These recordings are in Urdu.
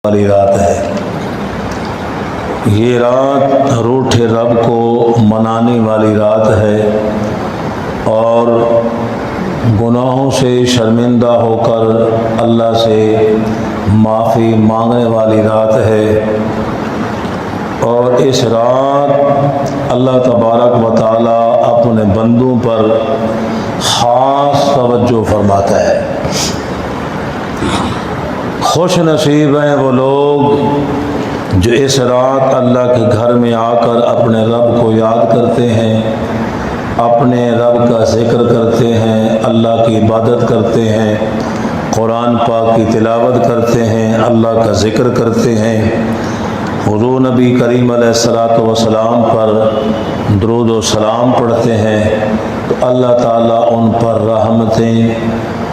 والی رات ہے۔ یہ رات روٹھے رب کو منانے والی رات ہے اور گناہوں سے شرمندہ ہو کر اللہ سے معافی مانگنے والی رات ہے۔ اور اس رات اللہ تبارک و تعالی اپنے بندوں پر خاص توجہ فرماتا ہے۔ خوش نصیب ہیں وہ لوگ جو اس رات اللہ کے گھر میں آ کر اپنے رب کو یاد کرتے ہیں، اپنے رب کا ذکر کرتے ہیں، اللہ کی عبادت کرتے ہیں، قرآن پاک کی تلاوت کرتے ہیں، اللہ کا ذکر کرتے ہیں، حضور نبی کریم علیہ الصلوۃ والسلام پر درود و سلام پڑھتے ہیں، تو اللہ تعالیٰ ان پر رحمتیں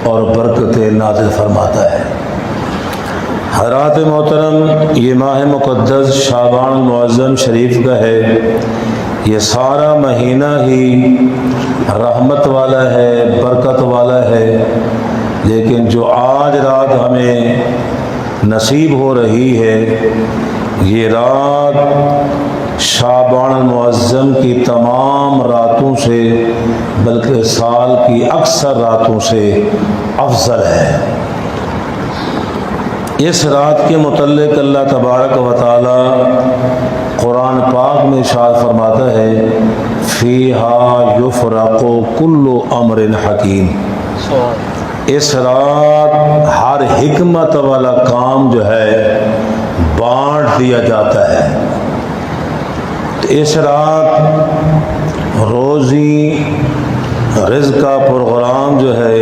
اور برکتیں نازل فرماتا ہے۔ حضرات محترم، یہ ماہ مقدس شعبان المعظم شریف کا ہے۔ یہ سارا مہینہ ہی رحمت والا ہے، برکت والا ہے، لیکن جو آج رات ہمیں نصیب ہو رہی ہے، یہ رات شعبان المعظم کی تمام راتوں سے بلکہ سال کی اکثر راتوں سے افضل ہے۔ اس رات کے متعلق اللہ تبارک و تعالی قرآن پاک میں ارشاد فرماتا ہے، فیہا یفرق کل امر حکیم۔ اس رات ہر حکمت والا کام جو ہے بانٹ دیا جاتا ہے۔ اس رات روزی رزق کا پروگرام جو ہے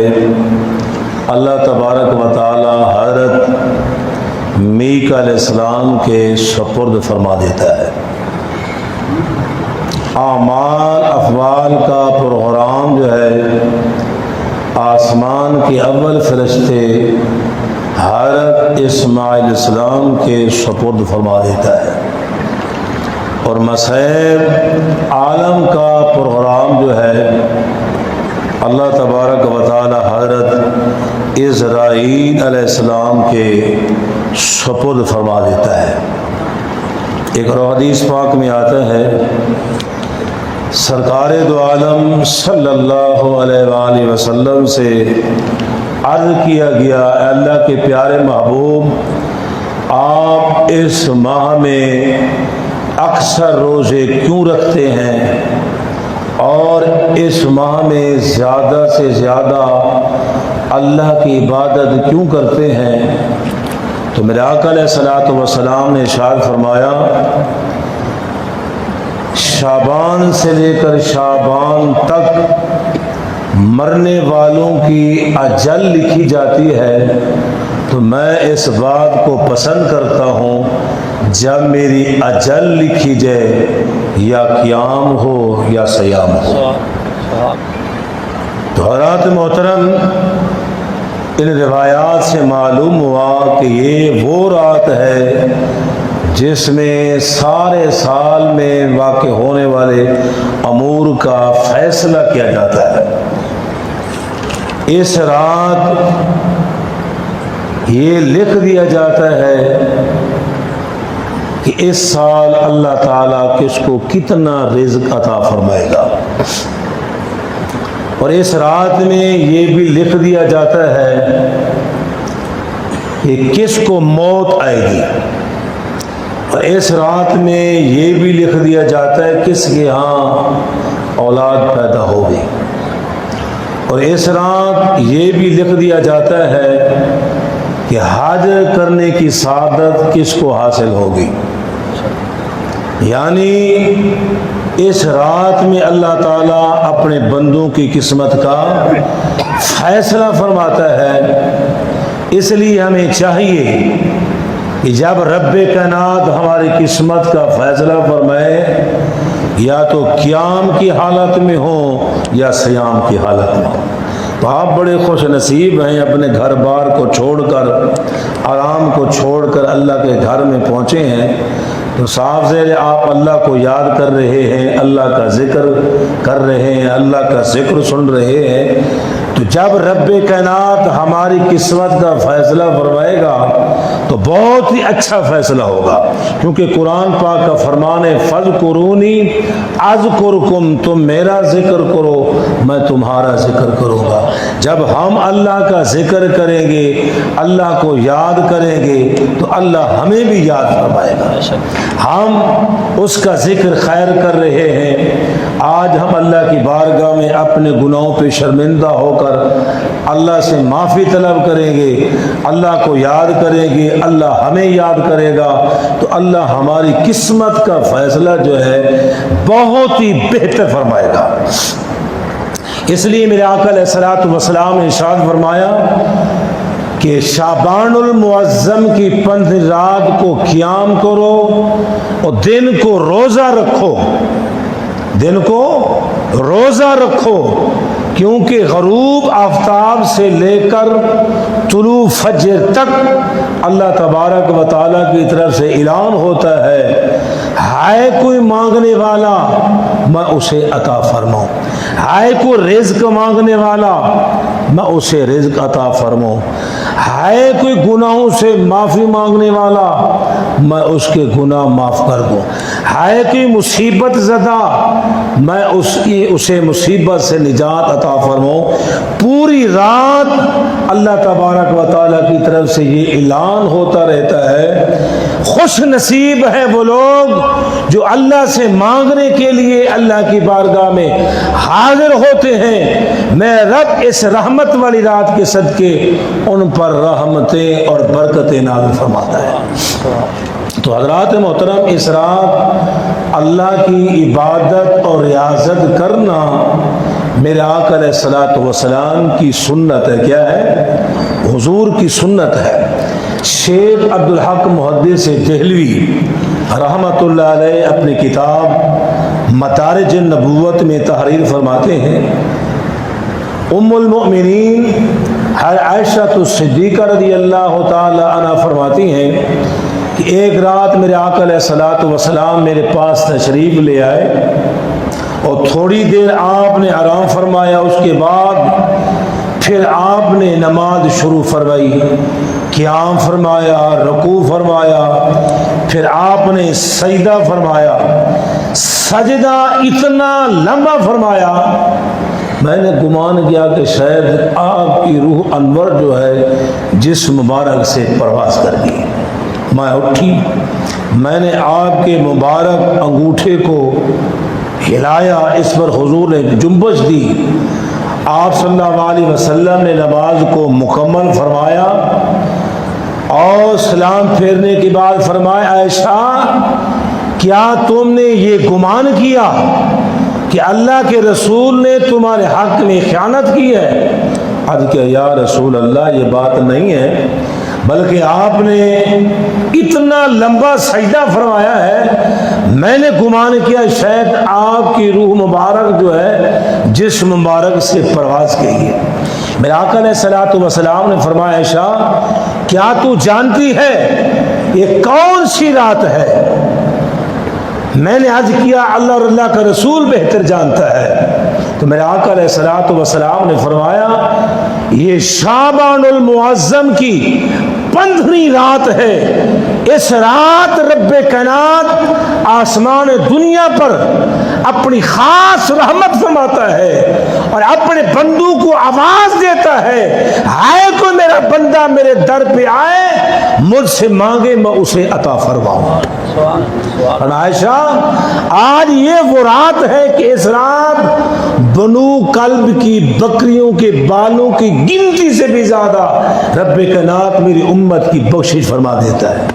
اللہ تبارک و تعالی حضرت میکا علیہ السلام کے سپرد فرما دیتا ہے۔ اعمال افعال کا پروگرام جو ہے آسمان کے اول فرشتے حضرت اسماعیل علیہ السلام کے سپرد فرما دیتا ہے، اور مسائل عالم کا پروگرام جو ہے اللہ تبارک و تعالی حضرت اسرائیل علیہ السلام کے سپرد فرما دیتا ہے۔ ایک اور حدیث پاک میں آتا ہے، سرکار دو عالم صلی اللہ علیہ وآلہ وسلم سے عرض کیا گیا، اے اللہ کے پیارے محبوب، آپ اس ماہ میں اکثر روزے کیوں رکھتے ہیں اور اس ماہ میں زیادہ سے زیادہ اللہ کی عبادت کیوں کرتے ہیں؟ تو میرے آقا علیہ الصلوۃ والسلام نے ارشاد فرمایا، شعبان سے لے کر شعبان تک مرنے والوں کی اجل لکھی جاتی ہے، تو میں اس بات کو پسند کرتا ہوں جب میری اجل لکھی جائے، یا قیام ہو یا صیام ہو۔ تو حضرات محترم، ان روایات سے معلوم ہوا کہ یہ وہ رات ہے جس میں سارے سال میں واقع ہونے والے امور کا فیصلہ کیا جاتا ہے۔ اس رات یہ لکھ دیا جاتا ہے کہ اس سال اللہ تعالیٰ کس کو کتنا رزق عطا فرمائے گا، اور اس رات میں یہ بھی لکھ دیا جاتا ہے کہ کس کو موت آئے گی، اور اس رات میں یہ بھی لکھ دیا جاتا ہے کس کے ہاں اولاد پیدا ہوگی، اور اس رات یہ بھی لکھ دیا جاتا ہے کہ حج کرنے کی سعادت کس کو حاصل ہوگی۔ یعنی اس رات میں اللہ تعالیٰ اپنے بندوں کی قسمت کا فیصلہ فرماتا ہے۔ اس لیے ہمیں چاہیے کہ جب رب کائنات ہماری قسمت کا فیصلہ فرمائے، یا تو قیام کی حالت میں ہو یا صیام کی حالت میں ہو، تو آپ بڑے خوش نصیب ہیں، اپنے گھر بار کو چھوڑ کر، آرام کو چھوڑ کر اللہ کے گھر میں پہنچے ہیں، تو صاف سے آپ اللہ کو یاد کر رہے ہیں، اللہ کا ذکر کر رہے ہیں، اللہ کا ذکر سن رہے ہیں، تو تو جب رب کائنات ہماری قسمت کا فیصلہ فرمائے گا تو بہت ہی اچھا فیصلہ ہوگا، کیونکہ قرآن پاک کا فرمان ہے فَاذْكُرُونِی اذکرکم، تم میرا ذکر کرو میں تمہارا ذکر کروں گا۔ جب ہم اللہ کا ذکر کریں گے، اللہ کو یاد کریں گے تو اللہ ہمیں بھی یاد فرمائے گا۔ ہم اس کا ذکر خیر کر رہے ہیں، آج ہم اللہ کی بارگاہ میں اپنے گناہوں پہ شرمندہ ہو کر اللہ سے معافی طلب کریں گے، اللہ کو یاد کریں گے، اللہ ہمیں یاد کرے گا تو اللہ ہماری قسمت کا فیصلہ جو ہے بہت ہی بہتر فرمائے گا۔ اس لیے میرے آقا علیہ الصلوۃ والسلام نے ارشاد فرمایا کہ شعبان المعظم کی 15 رات کو قیام کرو اور دن کو روزہ رکھو، دن کو روزہ رکھو، کیونکہ غروب آفتاب سے لے کر طلوع فجر تک اللہ تبارک و تعالیٰ کی طرف سے اعلان ہوتا ہے کوئی مانگنے والا میں اسے عطا فرماؤں، ہے کوئی رزق مانگنے والا میں اسے رزق عطا فرماؤں، ہے کوئی گناہوں سے معافی مانگنے والا میں اس کے گناہ معاف کر دوں، ہے کوئی مصیبت زدہ میں اسے مصیبت سے نجات عطا فرماؤں۔ پوری رات اللہ تبارک و تعالیٰ کی طرف سے یہ اعلان ہوتا رہتا ہے، خوش نصیب ہیں وہ لوگ جو اللہ سے مانگنے کے لیے اللہ کی بارگاہ میں حاضر ہوتے ہیں، میں رب اس رحمت والی رات کے صدقے ان پر رحمتیں اور برکتیں نازل فرماتا ہے۔ تو حضرات محترم، اس رات اللہ کی عبادت اور ریاضت کرنا میرے آقا علیہ الصلوۃ والسلام کی سنت ہے۔ کیا ہے؟ حضور کی سنت ہے۔ شیخ عبدالحق محدث دہلوی رحمۃ اللہ علیہ اپنی کتاب مدارج النبوت میں تحریر فرماتے ہیں، ام المؤمنین عائشہ الصدیقہ رضی اللہ تعالی عنہا فرماتی ہیں کہ ایک رات میرے آقا علیہ الصلوۃ والسلام میرے پاس تشریف لے آئے اور تھوڑی دیر آپ نے آرام فرمایا، اس کے بعد پھر آپ نے نماز شروع فرمائی، قیام فرمایا، رکوع فرمایا، پھر آپ نے سجدہ فرمایا، سجدہ اتنا لمبا فرمایا میں نے گمان کیا کہ شاید آپ کی روح انور جو ہے جسم مبارک سے پرواز کر گئی۔ میں اٹھی، میں نے آپ کے مبارک انگوٹھے کو ہلایا، اس پر حضور نے جنبش دی، آپ صلی اللہ علیہ وسلم نے نماز کو مکمل فرمایا اور سلام پھیرنے کے بعد فرمایا، عائشہ کیا تم نے یہ گمان کیا کہ اللہ کے رسول نے تمہارے حق میں خیانت کی ہے؟ عرض کیا یا رسول اللہ یہ بات نہیں ہے، بلکہ آپ نے اتنا لمبا سجدہ فرمایا ہے، میں نے گمان کیا شاید آپ کی روح مبارک جو ہے جسم مبارک سے پرواز کی ہے۔ میرے آقا علیہ الصلوۃ والسلام نے فرمایا، عائشہ کیا تو جانتی ہے یہ کون سی رات ہے؟ میں نے عرض کیا اللہ اور اللہ کا رسول بہتر جانتا ہے۔ تو میرے آقا علیہ الصلوۃ والسلام نے فرمایا یہ شعبان المعظم کی 15ویں رات ہے، اس رات رب کائنات آسمان دنیا پر اپنی خاص رحمت فرماتا ہے اور اپنے بندوں کو آواز دیتا ہے کوئی میرا بندہ میرے در پہ آئے مجھ سے مانگے میں اسے عطا فرماؤں۔ عائشہ آج یہ وہ رات ہے کہ اس رات بنو کلب کی بکریوں کے بالوں کی گنتی سے بھی زیادہ رب کائنات میری امت کی بخشش فرما دیتا ہے۔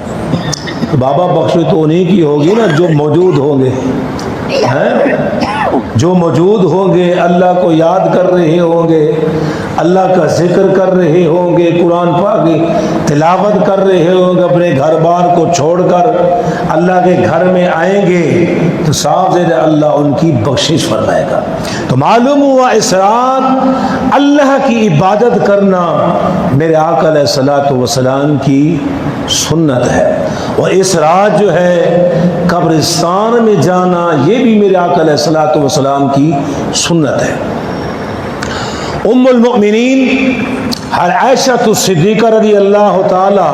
بابا بخشش تو انہیں کی ہوگی نا جو موجود ہوں گے، جو موجود ہوں گے، اللہ کو یاد کر رہے ہوں گے، اللہ کا ذکر کر رہے ہوں گے، قرآن پاک کی تلاوت کر رہے ہوں گے، اپنے گھر بار کو چھوڑ کر اللہ کے گھر میں آئیں گے تو صاف سے اللہ ان کی بخشش فرمائے گا۔ تو معلوم ہوا اس رات اللہ کی عبادت کرنا میرے آقا علیہ الصلوۃ والسلام کی سنت ہے، اور اس رات جو ہے قبرستان میں جانا یہ بھی میرے آقا علیہ الصلوۃ والسلام کی سنت ہے۔ ام المؤمنین عائشہ صدیقہ رضی اللہ تعالی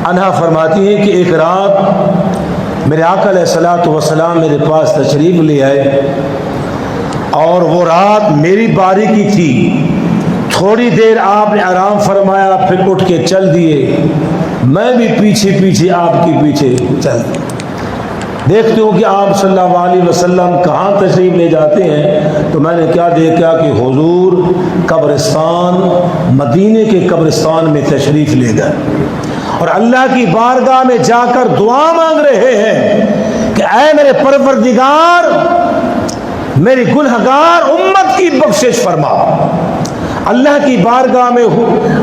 عنہا فرماتی ہیں کہ ایک رات میرے آقا علیہ الصلوۃ والسلام میرے پاس تشریف لے آئے اور وہ رات میری باری کی تھی. تھوڑی دیر آپ نے آرام فرمایا پھر اٹھ کے چل دیے. میں بھی پیچھے پیچھے آپ کے پیچھے چل دیکھتے ہوں کہ آپ صلی اللہ علیہ وسلم کہاں تشریف لے جاتے ہیں. تو میں نے کیا دیکھا کہ حضور قبرستان مدینے کے قبرستان میں تشریف لے گئے اور اللہ کی بارگاہ میں جا کر دعا مانگ رہے ہیں کہ اے میرے پروردگار میری گنہگار امت کی بخشش فرما. اللہ کی بارگاہ میں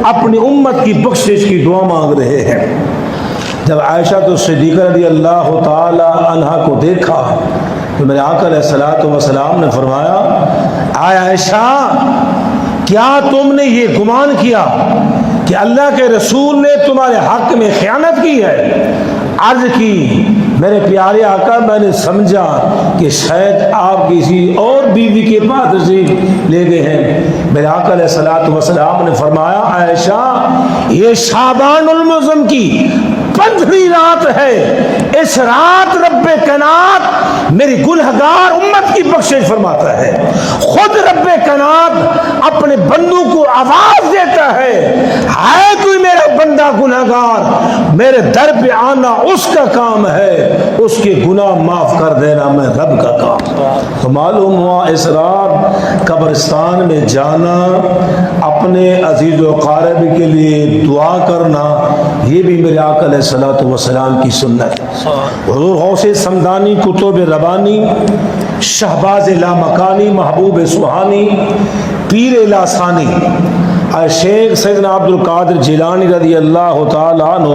اپنی امت کی بخشش کی دعا مانگ رہے ہیں. جب عائشہ تو صدیقہ رضی اللہ تعالی عنہا کو دیکھا تو میرے آقا علیہ الصلوۃ والسلام نے فرمایا اے عائشہ کیا تم نے یہ گمان کیا کہ اللہ کے رسول نے تمہارے حق میں خیانت کی ہے؟ عرض کی میرے پیارے آقا میں نے سمجھا کہ شاید آپ کسی اور بیوی کے پاس تشریف لے گئے ہیں. میرے آقا علیہ الصلوۃ والسلام نے فرمایا عائشہ یہ شعبان المعظم کی 15ویں رات ہے. اس رات رب کائنات میری گنہگار امت کی بخشش فرماتا ہے. خود رب کائنات اپنے بندوں کو آواز دیتا ہے اے کوئی میرا بندہ گنہگار میرے در پہ آنا اس کا کام ہے, اس کے گناہ معاف کر دینا میں رب کا کام. تو معلوم ہوا اس رات قبرستان میں جانا اپنے عزیز و قارب کے لیے دعا کرنا یہ بھی میرے آقا علیہ الصلوۃ والسلام کی سنت. حضور غوث سمدانی کتب ربانی شہباز لامکانی محبوب سبحانی پیر لاسانی شیخ سیدنا عبد القادر جیلانی رضی اللہ تعالی عنہ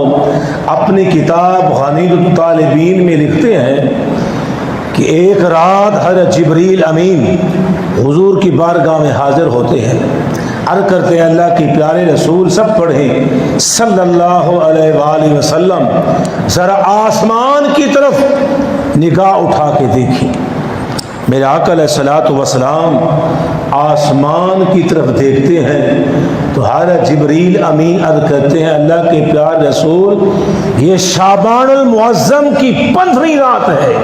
اپنی کتاب غنیمت الطالبین میں لکھتے ہیں کہ ایک رات حضرت جبریل امین حضور کی بارگاہ میں حاضر ہوتے ہیں. عرض کرتے ہیں اللہ کے پیارے رسول سب پڑھیں صلی اللہ علیہ وآلہ وسلم ذرا آسمان کی طرف نگاہ اٹھا کے دیکھیں. میرے آقا علیہ الصلوۃ والسلام آسمان کی طرف دیکھتے ہیں تو حضرت جبریل امین عرض کرتے ہیں اللہ کے پیارے رسول یہ شعبان المعظم کی 15ویں رات ہے.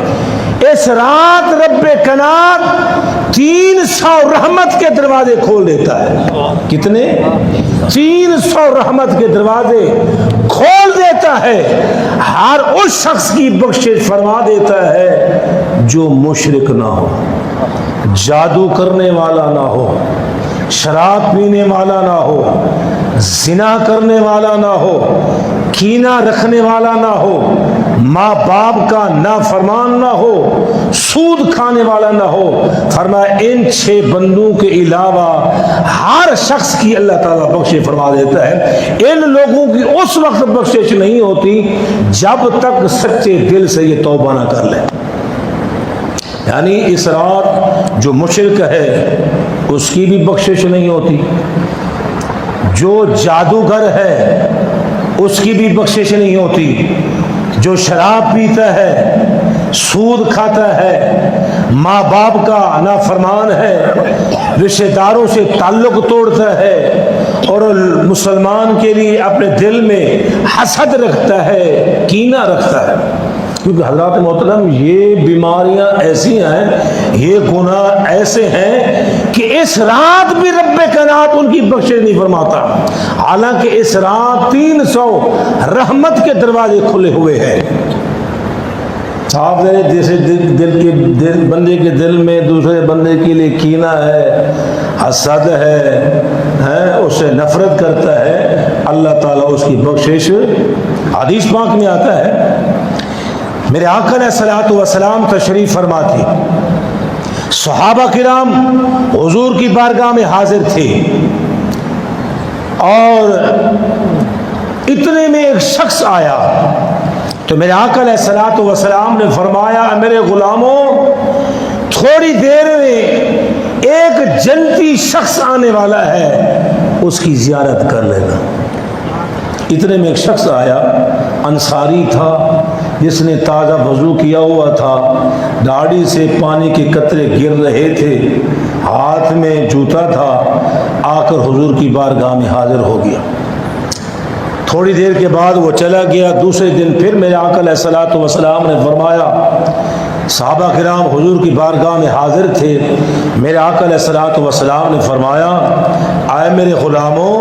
اس رات رب کائنات 300 رحمت کے دروازے کھول دیتا ہے. کتنے؟ 300 رحمت کے دروازے کھول دیتا ہے. ہر اس شخص کی بخشش فرما دیتا ہے جو مشرک نہ ہو, جادو کرنے والا نہ ہو, شراب پینے والا نہ ہو, زنا کرنے والا نہ ہو, کینہ رکھنے والا نہ ہو, ماں باپ کا نافرمان نہ ہو, سود کھانے والا نہ ہو. فرمایا ان 6 بندوں کے علاوہ ہر شخص کی اللہ تعالیٰ بخشش فرما دیتا ہے. ان لوگوں کی اس وقت بخشش نہیں ہوتی جب تک سچے دل سے یہ توبہ نہ کر لے. یعنی اس رات جو مشرک ہے اس کی بھی بخشش نہیں ہوتی, جو جادوگر ہے اس کی بھی بخشش نہیں ہوتی, جو شراب پیتا ہے, سود کھاتا ہے, ماں باپ کا نافرمان ہے, رشتہ داروں سے تعلق توڑتا ہے اور مسلمان کے لیے اپنے دل میں حسد رکھتا ہے, کینہ رکھتا ہے. کیونکہ حضرات محترم یہ بیماریاں ایسی ہیں, یہ گناہ ایسے ہیں کہ اس رات بھی رب کائنات ان کی بخشش نہیں فرماتا. حالانکہ اس رات 300 رحمت کے دروازے کھلے ہوئے ہیں. آپ جیسے بندے کے دل میں دوسرے بندے کے لیے کینہ ہے, حسد ہے, اس سے نفرت کرتا ہے, اللہ تعالیٰ اس کی بخشش حدیث پاک میں آتا ہے. میرے آقا علیہ الصلوۃ والسلام تشریف فرما تھے, صحابہ کرام حضور کی بارگاہ میں حاضر تھے اور اتنے میں ایک شخص آیا تو میرے آقا علیہ الصلوۃ والسلام نے فرمایا میرے غلاموں تھوڑی دیر میں ایک جنتی شخص آنے والا ہے, اس کی زیارت کر لینا. اتنے میں ایک شخص آیا, انصاری تھا, جس نے تازہ وضو کیا ہوا تھا, داڑھی سے پانی کے قطرے گر رہے تھے, ہاتھ میں جوتا تھا. آ کر حضور کی بارگاہ میں حاضر ہو گیا۔ تھوڑی دیر کے بعد وہ چلا گیا۔ دوسرے دن پھر میرے آقا علیہ الصلوۃ والسلام نے فرمایا، صحابہ کرام حضور کی بارگاہ میں حاضر تھے، میرے آقا علیہ الصلوۃ والسلام نے فرمایا، آئے میرے غلاموں،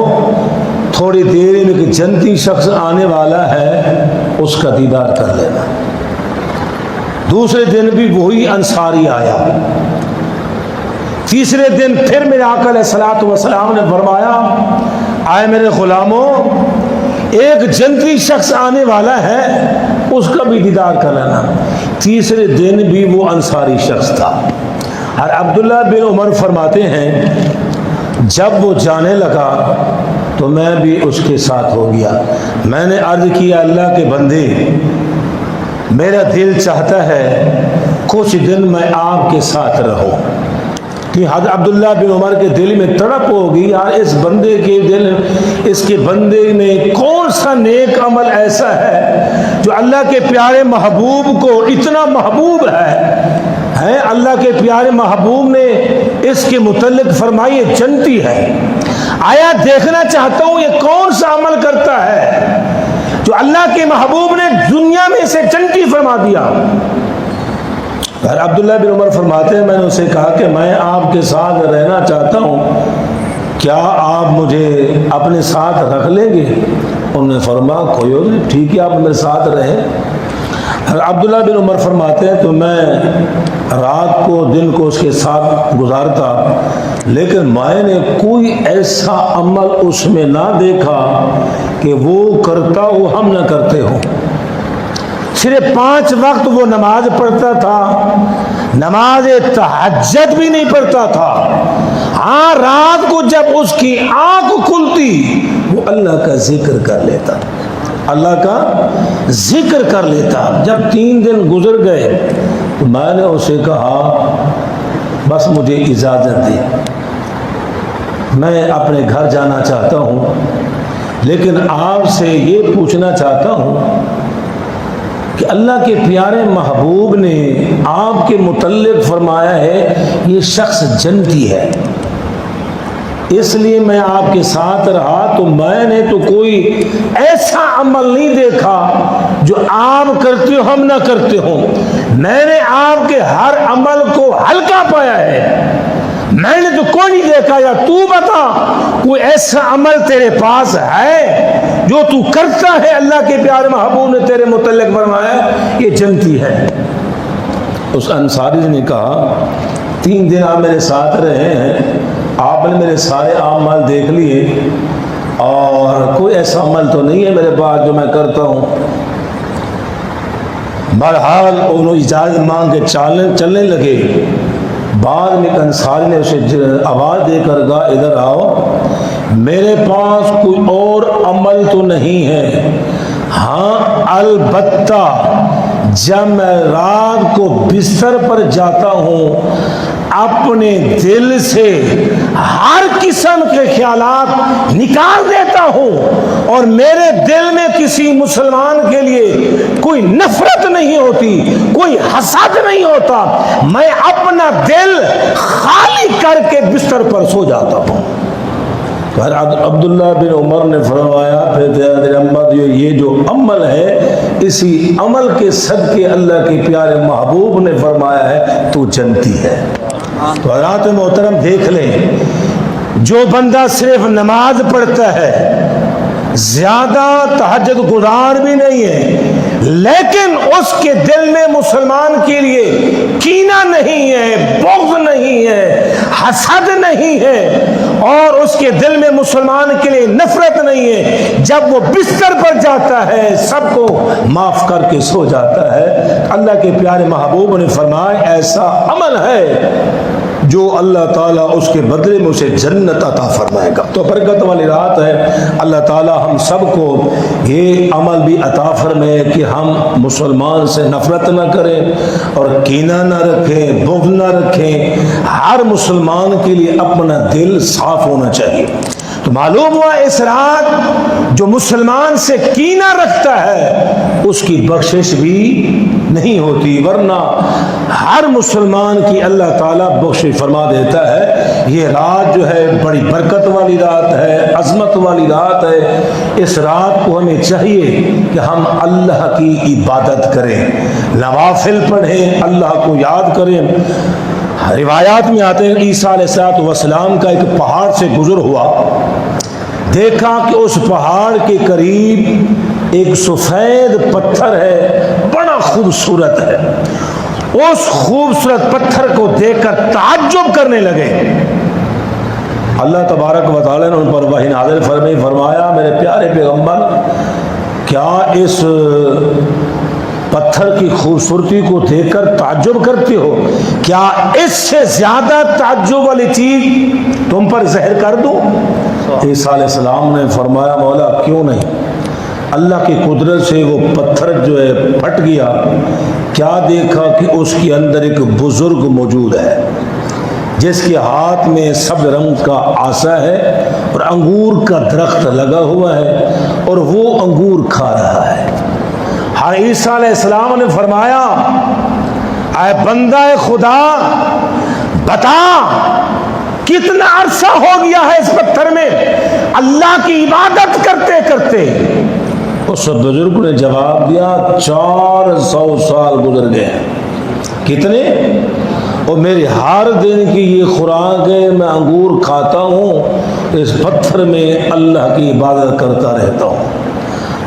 تھوڑی دیر میں کہ جنتی شخص آنے والا ہے، اس کا دیدار کر لینا۔ دوسرے دن بھی وہی انصاری آیا۔ تیسرے دن پھر میرے آقا علیہ الصلوۃ والسلام نے فرمایا، آئے میرے غلاموں، ایک جنتی شخص آنے والا ہے، اس کا بھی دیدار کر لینا۔ تیسرے دن بھی وہ انصاری شخص تھا۔ اور عبداللہ بن عمر فرماتے ہیں، جب وہ جانے لگا تو میں بھی اس کے ساتھ ہو گیا۔ میں نے عرض کیا، اللہ کے بندے، میرا دل چاہتا ہے کچھ دن میں آپ کے ساتھ رہوں، کہ حضرت عبداللہ بن عمر کے دل میں تڑپ ہوگی، یار اس بندے کے دل، اس کے بندے میں کون سا نیک عمل ایسا ہے جو اللہ کے پیارے محبوب کو اتنا محبوب ہے۔ اللہ کے پیارے محبوب نے اس کے متعلق فرمائی جنتی ہے، آیا دیکھنا چاہتا ہوں یہ کون سا عمل کرتا ہے جو اللہ کے محبوب نے دنیا میں سے جنتی فرما دیا۔ عبداللہ بن عمر فرماتے ہیں، میں نے اسے کہا کہ میں آپ کے ساتھ رہنا چاہتا ہوں، کیا آپ مجھے اپنے ساتھ رکھ لیں گے؟ انہوں نے فرمایا، کوئی اور نہیں، ٹھیک ہے آپ میرے ساتھ رہیں۔ عبداللہ بن عمر فرماتے ہیں، تو میں رات کو دن کو اس کے ساتھ گزارتا، لیکن میں نے کوئی ایسا عمل اس میں نہ دیکھا کہ وہ کرتا ہو ہم نہ کرتے ہوں۔ صرف 5 وقت وہ نماز پڑھتا تھا، نماز تہجد بھی نہیں پڑھتا تھا۔ ہاں، رات کو جب اس کی آنکھ کھلتی وہ اللہ کا ذکر کر لیتا، اللہ کا ذکر کر لیتا۔ جب 3 دن گزر گئے تو میں نے اسے کہا، بس مجھے اجازت دے، میں اپنے گھر جانا چاہتا ہوں، لیکن آپ سے یہ پوچھنا چاہتا ہوں کہ اللہ کے پیارے محبوب نے آپ کے متعلق فرمایا ہے یہ شخص جنتی ہے، اس لیے میں آپ کے ساتھ رہا، تو میں نے تو کوئی ایسا عمل نہیں دیکھا جو آپ کرتے ہو ہم نہ کرتے ہوں۔ میں نے آپ کے ہر عمل کو ہلکا پایا ہے، میں نے تو کوئی نہیں دیکھا۔ یا تو بتا کوئی ایسا عمل تیرے پاس ہے جو تو کرتا ہے، اللہ کے پیارے محبوب نے تیرے متعلق فرمایا یہ جنتی ہے۔ اس انصاری نے کہا، 3 دن آپ میرے ساتھ رہے ہیں، آپ نے میرے سارے اعمال دیکھ لیے اور کوئی ایسا عمل تو نہیں ہے میرے پاس جو میں کرتا ہوں۔ بہرحال انہوں اجازت مانگ کے چلنے لگے۔ بعد میں انصاری نے اسے آواز دے کر کہا، ادھر آؤ، میرے پاس کوئی اور عمل تو نہیں ہے، ہاں البتہ جب میں رات کو بستر پر جاتا ہوں اپنے دل سے ہر قسم کے خیالات نکال دیتا ہوں، اور میرے دل میں کسی مسلمان کے لیے کوئی نفرت نہیں ہوتی، کوئی حسد نہیں ہوتا، میں اپنا دل خالی کر کے بستر پر سو جاتا ہوں۔ عبداللہ بن عمر نے فرمایا، پھر امت یہ جو عمل ہے، اسی عمل کے صدقے اللہ کے پیارے محبوب نے فرمایا ہے تو جنتی ہے۔ تو حضرات محترم دیکھ لیں، جو بندہ صرف نماز پڑھتا ہے، زیادہ تہجد گزار بھی نہیں ہے، لیکن اس کے دل میں مسلمان کے لیے کینہ نہیں ہے، بغض نہیں ہے، حسد نہیں ہے، اور اس کے دل میں مسلمان کے لیے نفرت نہیں ہے، جب وہ بستر پر جاتا ہے سب کو معاف کر کے سو جاتا ہے۔ اللہ کے پیارے محبوب نے فرمایا ایسا عمل ہے جو اللہ تعالیٰ اس کے بدلے میں اسے جنت عطا فرمائے گا۔ تو برکت والی رات ہے، اللہ تعالیٰ ہم سب کو یہ عمل بھی عطا فرمائے کہ ہم مسلمان سے نفرت نہ کریں اور کینہ نہ رکھیں، بغض نہ رکھیں۔ ہر مسلمان کے لیے اپنا دل صاف ہونا چاہیے۔ تو معلوم ہوا اس رات جو مسلمان سے کینہ رکھتا ہے اس کی بخشش بھی نہیں ہوتی، ورنہ ہر مسلمان کی اللہ تعالیٰ بخشش فرما دیتا ہے۔ یہ رات جو ہے بڑی برکت والی رات ہے، عظمت والی رات ہے۔ اس رات کو ہمیں چاہیے کہ ہم اللہ کی عبادت کریں، نوافل پڑھیں، اللہ کو یاد کریں۔ روایات میں آتے ہیں عیسیٰ علیہ السلام کا ایک پہاڑ سے گزر ہوا، دیکھا کہ اس پہاڑ کے قریب ایک سفید پتھر ہے، بڑا خوبصورت ہے۔ اس خوبصورت پتھر کو دیکھ کر تعجب کرنے لگے۔ اللہ تبارک و تعالیٰ نے ان پر وحی نازل فرمایا، میرے پیارے پیغمبر، کیا اس پتھر کی خوبصورتی کو دیکھ کر تعجب کرتے ہو؟ کیا اس سے زیادہ تعجب والی چیز تم پر ظاہر کر دوں؟ عیسیٰ علیہ السلام نے فرمایا، مولا کیوں نہیں۔ اللہ کی قدرت سے وہ پتھر جو ہے پھٹ گیا، کیا دیکھا کہ اس کے اندر ایک بزرگ موجود ہے جس کے ہاتھ میں سبز رنگ کا عصا ہے اور انگور کا درخت لگا ہوا ہے اور وہ انگور کھا رہا ہے۔ ہر عیسیٰ علیہ السلام نے فرمایا، اے بندہ خدا، بتا کتنا عرصہ ہو گیا ہے اس پتھر میں اللہ کی عبادت کرتے کرتے؟ اس بزرگ نے جواب دیا، 400 سال گزر گئے۔ کتنے؟ اور میری ہر دن کی یہ خوراک ہے، میں انگور کھاتا ہوں، اس پتھر میں اللہ کی عبادت کرتا رہتا ہوں۔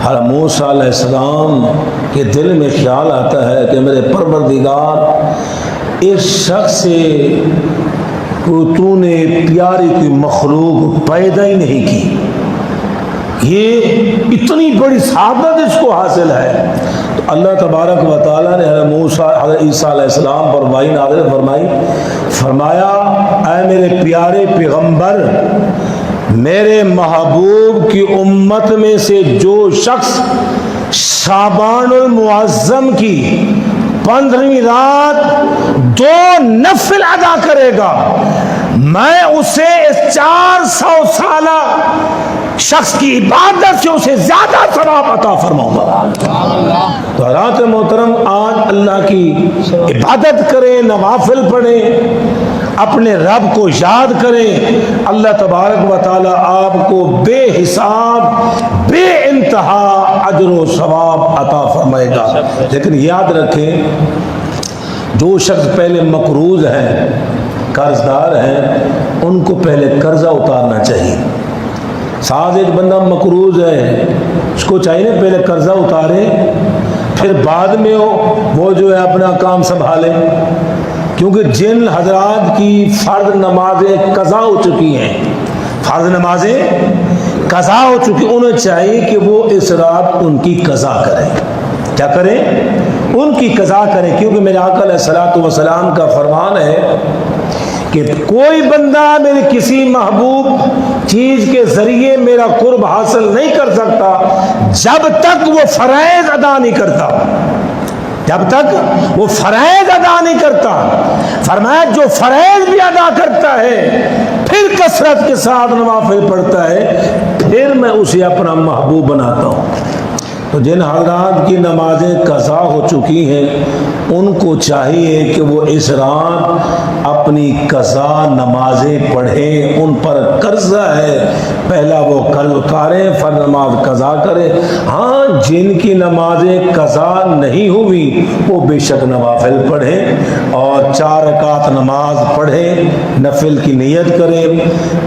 ہر موسیٰ علیہ السلام کے دل میں خیال آتا ہے کہ میرے پروردگار، اس شخص سے تو نے پیاری کوئی مخلوق پیدا ہی نہیں کی، یہ اتنی بڑی سعادت اس کو حاصل ہے۔ تو اللہ تبارک و تعالیٰ نے حضرت عیسیٰ علیہ السلام پر وحی نازل فرمایا، اے میرے پیارے پیغمبر، میرے محبوب کی امت میں سے جو شخص شعبان المعظم کی 15ویں رات 2 نفل ادا کرے گا، میں اسے اس 400 سالہ شخص کی عبادت سے اسے زیادہ ثواب عطا فرماؤں گا۔ تو حضرات محترم، آج اللہ کی عبادت کریں، نوافل پڑھیں، اپنے رب کو یاد کریں، اللہ تبارک و تعالی آپ کو بے حساب بے انتہا اجر و ثواب عطا فرمائے گا۔ لیکن یاد رکھیں، جو شخص پہلے مقروض ہیں، قرض دار ہیں، ان کو پہلے قرضہ اتارنا چاہیے۔ ساتھ ایک بندہ مقروض ہے، اس کو چاہیے نا پہلے قرضہ اتارے، پھر بعد میں وہ جو ہے اپنا کام سنبھالے، کیونکہ جن حضرات کی فرض نمازیں قضا ہو چکی ہیں، فرض نمازیں قضا ہو چکی، انہیں چاہیے کہ وہ اس رات ان کی قضا کریں۔ کیا کریں؟ ان کی قضا کریں، کیونکہ میرے آقا علیہ الصلوۃ والسلام کا فرمان ہے کہ کوئی بندہ میرے کسی محبوب چیز کے ذریعے میرا قرب حاصل نہیں کر سکتا جب تک وہ فرائض ادا نہیں کرتا، جب تک وہ فرائض ادا نہیں کرتا۔ فرمایا جو فرائض بھی ادا کرتا ہے، پھر کثرت کے ساتھ نوافل پڑھتا ہے، پھر میں اسے اپنا محبوب بناتا ہوں۔ تو جن حضرات کی نمازیں قضا ہو چکی ہیں، ان کو چاہیے کہ وہ اس رات اپنی قضا نمازیں پڑھیں، ان پر قرضہ ہے، پہلا وہ قرض اتاریں، فرض نماز قضا کریں۔ ہاں، جن کی نمازیں قضا نہیں ہوئی وہ بے شک نوافل پڑھیں اور 4 رکعت نماز پڑھیں، نفل کی نیت کریں۔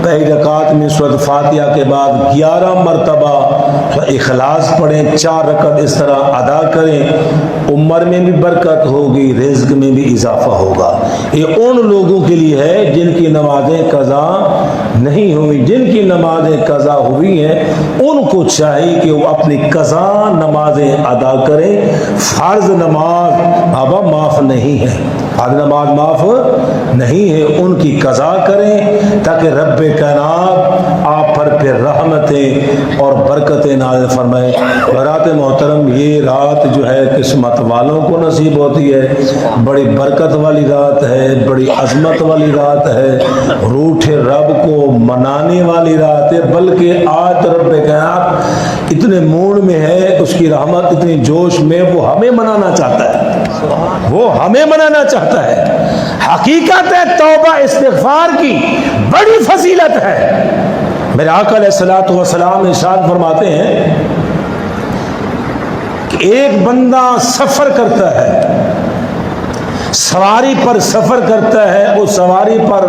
پہلی رکعت میں سورۃ فاتحہ کے بعد 11 مرتبہ اخلاص پڑھیں، 4 رکعت اس طرح ادا کریں، عمر میں بھی برکت ہوگی، رزق میں بھی اضافہ ہوگا۔ یہ ان لوگوں کے لیے ہے جن کی نمازیں قضا نہیں ہوئی۔ جن کی نمازیں قضا ہوئی ہیں ان کو چاہیے کہ وہ اپنی قضا نمازیں ادا کریں۔ فرض نماز ابا معاف نہیں ہے، فرض نماز معاف نہیں ہے، ان کی قضا کریں تاکہ رب کائنات آپ پر پھر رحمتیں اور برکتیں نازل فرمائے۔ برات محترم، یہ رات جو ہے قسمت رات والوں کو نصیب ہوتی ہے، بڑی برکت والی رات ہے، بڑی عظمت والی رات ہے، روٹھے رب کو منانے والی رات ہے۔ بلکہ آج رب کائنات اتنے موڈ میں ہے، اس کی رحمت اتنی جوش میں، وہ ہمیں منانا چاہتا ہے، وہ ہمیں منانا چاہتا ہے۔ حقیقت ہے توبہ استغفار کی بڑی فضیلت ہے۔ میرے آقا علیہ الصلوۃ والسلام ارشاد فرماتے ہیں کہ ایک بندہ سفر کرتا ہے، سواری پر سفر کرتا ہے، اس سواری پر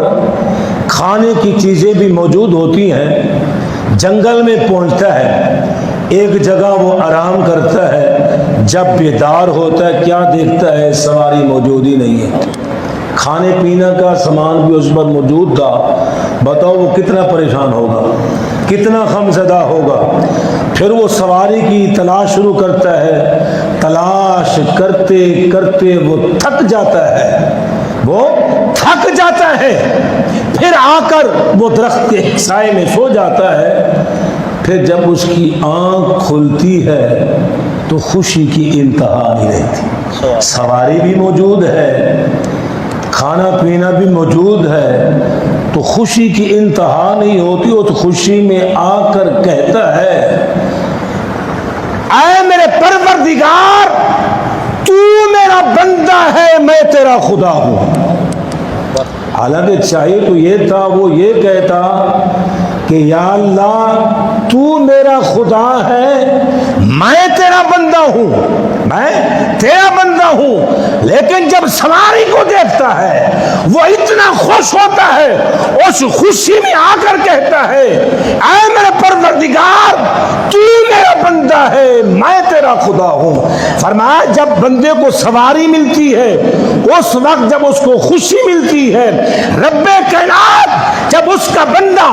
کھانے کی چیزیں بھی موجود ہوتی ہیں، جنگل میں پہنچتا ہے، ایک جگہ وہ آرام کرتا ہے، جب بیدار ہوتا ہے کیا دیکھتا ہے؟ سواری موجود ہی نہیں ہے، کھانے پینے کا سامان بھی اس پر موجود تھا۔ بتاؤ وہ کتنا پریشان ہوگا، کتنا غمزدہ ہوگا۔ پھر وہ سواری کی تلاش شروع کرتا ہے، تلاش کرتے کرتے وہ تھک جاتا ہے، وہ تھک جاتا ہے، پھر آ کر وہ درخت کے سائے میں سو جاتا ہے۔ پھر جب اس کی آنکھ کھلتی ہے تو خوشی کی انتہا نہیں رہتی، سواری بھی موجود ہے، کھانا پینا بھی موجود ہے، تو خوشی کی انتہا نہیں ہوتی۔ اس خوشی میں آ کر کہتا ہے اے میرے پروردگار تو میرا بندہ ہے، میں تیرا خدا ہوں۔ حالانکہ چاہیے تو یہ تھا وہ یہ کہتا کہ یا اللہ تو میرا خدا ہے، میں تیرا بندہ ہوں، میں تیرا بندہ ہوں۔ لیکن جب سواری کو دیکھتا ہے وہ اتنا خوش ہوتا ہے، اس خوشی میں آ کر کہتا ہے اے میرے پروردگار تو میرا بندہ ہے، میں تیرا خدا ہوں۔ فرمایا جب بندے کو سواری ملتی ہے، اس وقت جب اس کو خوشی ملتی ہے، رب کائنات جب اس کا بندہ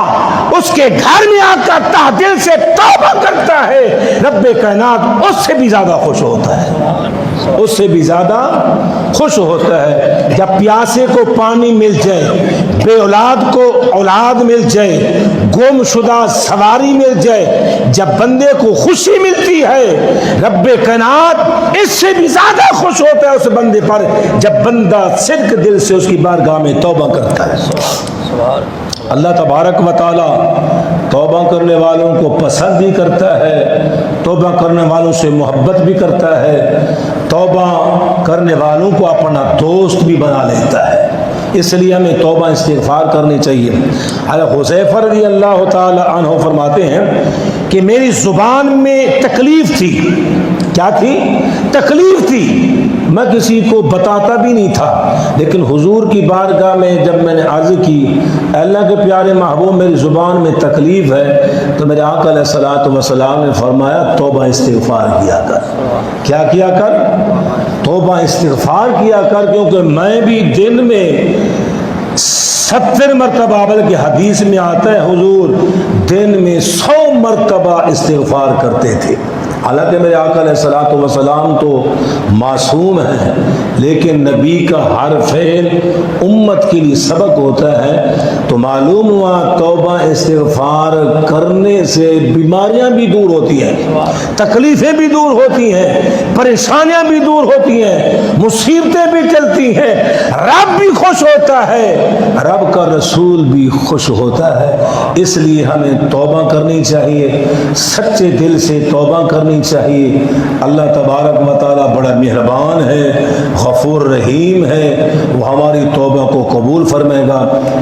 اس کے گھر میں آ کر تہ دل سے توبہ کرتا ہے، رب کائنات اس سے بھی زیادہ خوش ہوتا ہے، اس سے بھی زیادہ خوش ہوتا ہے۔ جب پیاسے کو پانی مل جائے، بے اولاد کو اولاد مل جائے، گم شدہ سواری مل جائے، جب بندے کو خوشی ملتی ہے، رب کائنات اس سے بھی زیادہ خوش ہوتا ہے اس بندے پر جب بندہ صدق دل سے اس کی بارگاہ میں توبہ کرتا ہے۔ اللہ تبارک و تعالی توبہ کرنے والوں کو پسند بھی کرتا ہے، توبہ کرنے والوں سے محبت بھی کرتا ہے، توبہ کرنے والوں کو اپنا دوست بھی بنا لیتا ہے۔ اس لیے ہمیں توبہ استغفار کرنی چاہیے۔ حضرت حذیفہ رضی اللہ تعالی عنہ فرماتے ہیں کہ میری زبان میں تکلیف تھی۔ کیا تھی؟ تکلیف تھی، میں کسی کو بتاتا بھی نہیں تھا، لیکن حضور کی بارگاہ میں جب میں نے عرض کی اللہ کے پیارے محبوب میری زبان میں تکلیف ہے، تو میرے آقا علیہ الصلوۃ والسلام نے فرمایا توبہ استغفار کیا کر۔ کیا کیا کر؟ توبہ استغفار کیا کر، کیونکہ میں بھی دن میں 70 مرتبہ، بلکہ حدیث میں آتا ہے حضور دن میں 100 مرتبہ استغفار کرتے تھے۔ حالانکہ میرے آقا علیہ الصلوۃ والسلام تو معصوم ہیں، لیکن نبی کا ہر فعل امت کے لیے سبق ہوتا ہے، تو معلوم ہوا توبہ استغفار کرنے سے بیماریاں بھی دور ہوتی ہیں، تکلیفیں بھی دور ہوتی ہیں، پریشانیاں بھی دور ہوتی ہیں، مصیبتیں بھی چلتی ہیں، رب بھی خوش ہوتا ہے، رب کا رسول بھی خوش ہوتا ہے۔ اس لیے ہمیں توبہ کرنی چاہیے، سچے دل سے توبہ کرنی چاہیے۔ اللہ تبارک و تعالیٰ بڑا مہربان ہے، غفور رحیم ہے، وہ ہماری توبہ کو قبول فرمائے گا۔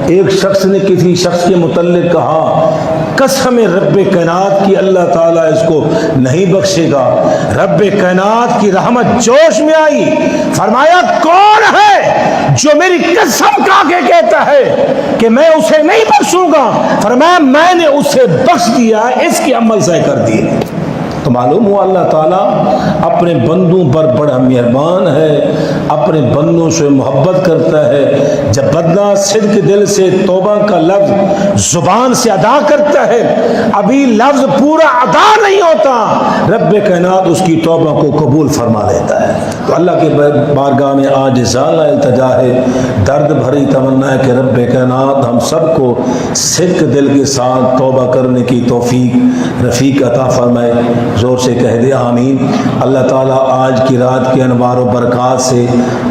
ایک شخص نے کسی شخص کے متعلق کہا قسم رب کائنات کی اللہ تعالیٰ اس کو نہیں بخشے گا۔ رب کائنات کی رحمت جوش میں آئی، فرمایا کون ہے جو میری قسم کھا کے کہتا ہے کہ میں اسے نہیں بخشوں گا؟ فرمایا میں نے اسے بخش دیا، اس کے عمل سے کر دیے۔ تو معلوم ہوا اللہ تعالیٰ اپنے بندوں پر بڑا مہربان ہے، اپنے بندوں سے محبت کرتا ہے۔ جب بندہ صدق دل سے توبہ کا لفظ زبان سے ادا کرتا ہے، ابھی لفظ پورا ادا نہیں ہوتا رب کائنات اس کی توبہ کو قبول فرما لیتا ہے۔ تو اللہ کے بارگاہ میں آج عاجزانہ التجا ہے، درد بھری تمنا ہے کہ رب کائنات ہم سب کو صدق دل کے ساتھ توبہ کرنے کی توفیق رفیق عطا فرمائے۔ زور سے کہہ دے آمین۔ اللہ تعالیٰ آج کی رات کے انوار و برکات سے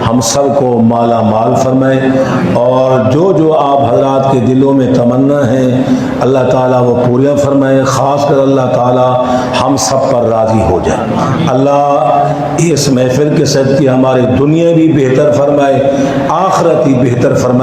ہم سب کو مالا مال فرمائے، اور جو جو آپ حضرات کے دلوں میں تمنا ہے اللہ تعالیٰ وہ پوریا فرمائے۔ خاص کر اللہ تعالیٰ ہم سب پر راضی ہو جائے۔ اللہ اس محفل کے صدقے ہماری دنیا بھی بہتر فرمائے، آخرت بھی بہتر فرمائے۔